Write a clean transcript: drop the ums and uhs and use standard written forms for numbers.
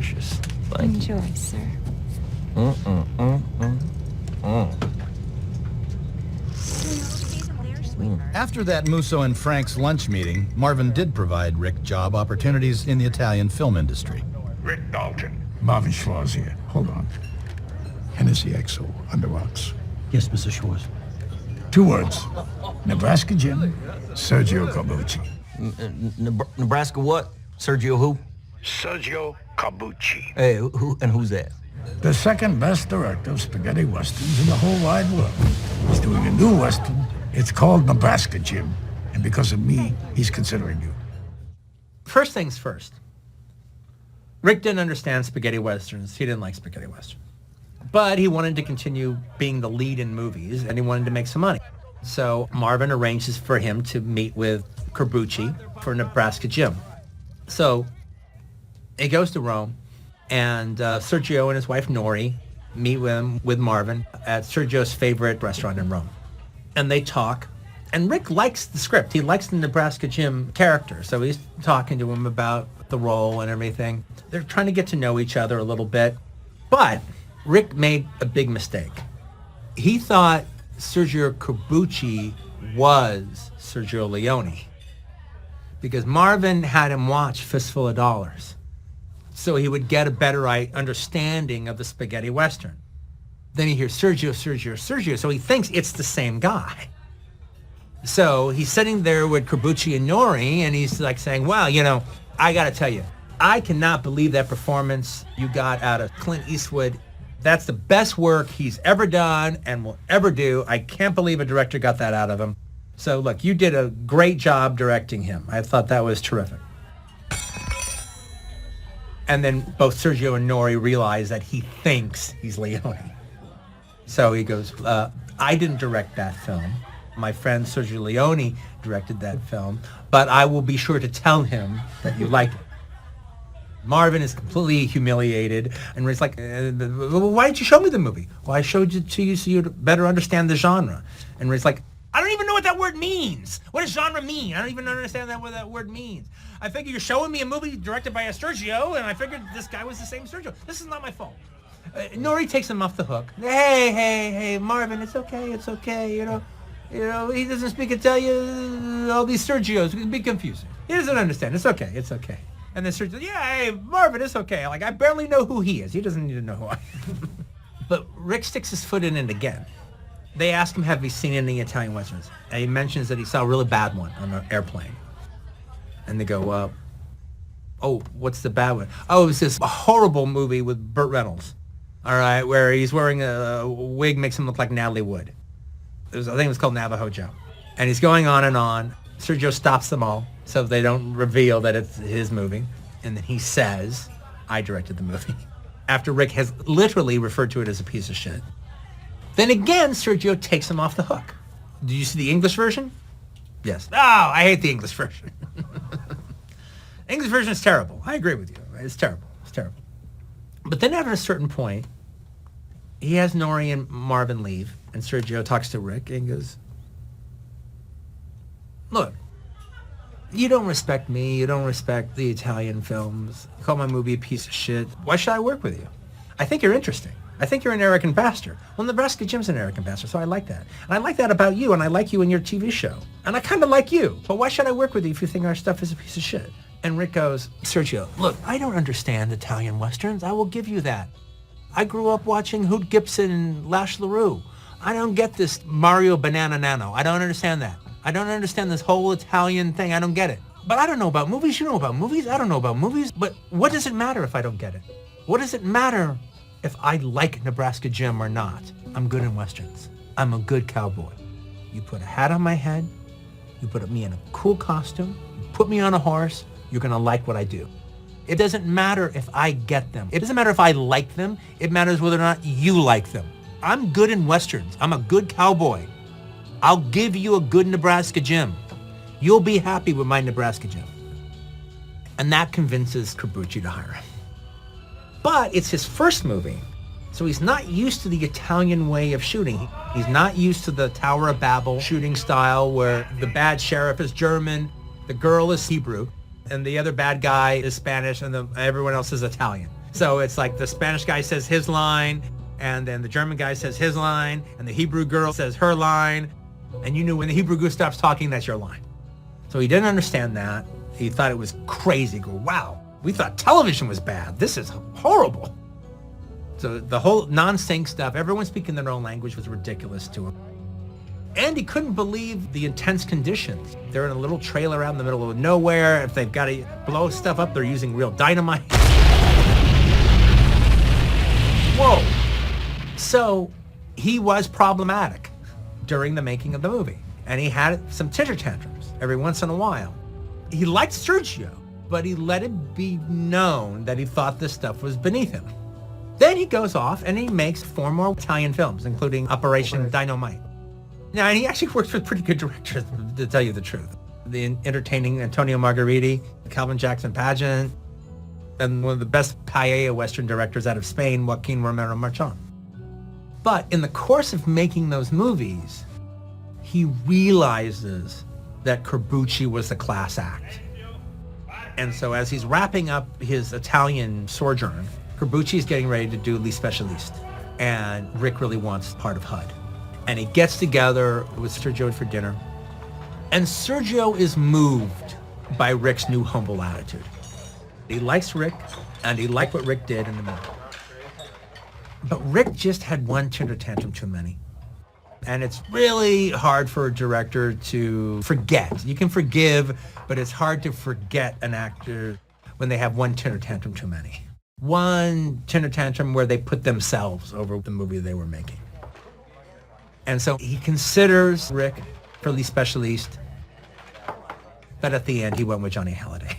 delicious. Thank Enjoy, sir. After that Musso and Frank's lunch meeting, Marvin did provide Rick job opportunities in the Italian film industry. Rick Dalton. Marvin Schwarz here. Hold on. Hennessy XO, on the rocks. Yes, Mr. Schwarz. 2 words. Nebraska Jim, Sergio Corbucci. Nebraska what? Sergio who? Sergio Corbucci. Hey, who's that? The second best director of spaghetti westerns in the whole wide world. He's doing a new western. It's called Nebraska Jim. And because of me, he's considering you. First things first. Rick didn't understand spaghetti westerns. He didn't like spaghetti westerns. But he wanted to continue being the lead in movies, and he wanted to make some money. So Marvin arranges for him to meet with Corbucci for Nebraska Jim. So he goes to Rome, and Sergio and his wife Nori meet with Marvin at Sergio's favorite restaurant in Rome. And they talk, and Rick likes the script. He likes the Nebraska Jim character, so he's talking to him about the role and everything. They're trying to get to know each other a little bit, but Rick made a big mistake. He thought Sergio Corbucci was Sergio Leone because Marvin had him watch Fistful of Dollars so he would get a better understanding of the spaghetti western. Then he hears Sergio, so he thinks it's the same guy. So he's sitting there with Corbucci and Nori, and he's like saying, well, you know, I gotta tell you, I cannot believe that performance you got out of Clint Eastwood. That's the best work he's ever done and will ever do. I can't believe a director got that out of him. So look, you did a great job directing him. I thought that was terrific. And then both Sergio and Nori realize that he thinks he's Leone. So he goes, I didn't direct that film. My friend Sergio Leone directed that film, but I will be sure to tell him that you liked it. Marvin is completely humiliated, and Rick's like, why didn't you show me the movie? Well, I showed it to you so you'd better understand the genre. And Rick's like, I don't even know what that word means. What does genre mean? I don't even understand what that word means. I figure you're showing me a movie directed by a Sergio, and I figured this guy was the same Sergio. This is not my fault. Nori takes him off the hook. Hey, Marvin, it's okay, you know, he doesn't speak Italian, all these Sergios, it can be confusing. He doesn't understand, it's okay. And then Sergio, hey, Marvin, it's okay. Like, I barely know who he is. He doesn't need to know who I am. But Rick sticks his foot in it again. They ask him, have you seen any Italian westerns? And he mentions that he saw a really bad one on an airplane. And they go, oh, what's the bad one? Oh, it was this horrible movie with Burt Reynolds. All right, where he's wearing a wig makes him look like Natalie Wood. I think it was called Navajo Joe. And he's going on and on. Sergio stops them all so they don't reveal that it's his movie. And then he says, I directed the movie. After Rick has literally referred to it as a piece of shit. Then again, Sergio takes him off the hook. Did you see the English version? Yes. Oh, I hate the English version. English version is terrible. I agree with you. It's terrible. But then at a certain point, he has Nori and Marvin leave, and Sergio talks to Rick and goes, look, you don't respect me, you don't respect the Italian films, you call my movie a piece of shit. Why should I work with you? I think you're interesting. I think you're an arrogant bastard. Well, Nebraska Jim's an arrogant bastard, so I like that. And I like that about you, and I like you in your TV show. And I kind of like you. But why should I work with you if you think our stuff is a piece of shit? And Rick goes, Sergio, look, I don't understand Italian westerns. I will give you that. I grew up watching Hoot Gibson and Lash LaRue. I don't get this Mario Banana Nano. I don't understand that. I don't understand this whole Italian thing. I don't get it. But I don't know about movies. You know about movies. I don't know about movies. But what does it matter if I don't get it? What does it matter if I like Nebraska Jim or not? I'm good in westerns. I'm a good cowboy. You put a hat on my head. You put me in a cool costume. You put me on a horse. You're going to like what I do. It doesn't matter if I get them. It doesn't matter if I like them. It matters whether or not you like them. I'm good in westerns. I'm a good cowboy. I'll give you a good Nebraska Jim. You'll be happy with my Nebraska Jim. And that convinces Corbucci to hire him. But it's his first movie, so he's not used to the Italian way of shooting. He's not used to the Tower of Babel shooting style where the bad sheriff is German, the girl is Hebrew, and the other bad guy is Spanish, and everyone else is Italian. So it's like the Spanish guy says his line, and then the German guy says his line, and the Hebrew girl says her line, and you knew when the Hebrew girl stops talking, that's your line. So he didn't understand that. He thought it was crazy. Go, wow, we thought television was bad. This is horrible. So the whole non-sync stuff, everyone speaking their own language, was ridiculous to him. And he couldn't believe the intense conditions. They're in a little trailer out in the middle of nowhere. If they've got to blow stuff up, they're using real dynamite. Whoa. So he was problematic during the making of the movie. And he had some temper tantrums every once in a while. He liked Sergio, but he let it be known that he thought this stuff was beneath him. Then he goes off and he makes 4 more Italian films, including Operation Dynamite. Now, he actually works with pretty good directors, to tell you the truth. The entertaining Antonio Margheriti, Calvin Jackson Pageant, and one of the best paella Western directors out of Spain, Joaquin Romero Marchon. But in the course of making those movies, he realizes that Corbucci was the class act. And so as he's wrapping up his Italian sojourn, Corbucci's getting ready to do Les Specialistes. And Rick really wants part of HUD. And he gets together with Sergio for dinner. And Sergio is moved by Rick's new humble attitude. He likes Rick, and he liked what Rick did in the movie. But Rick just had one temper tantrum too many. And it's really hard for a director to forget. You can forgive, but it's hard to forget an actor when they have one temper tantrum too many. One temper tantrum where they put themselves over the movie they were making. And so he considers Rick for Les Specialistes, but at the end he went with Johnny Hallyday.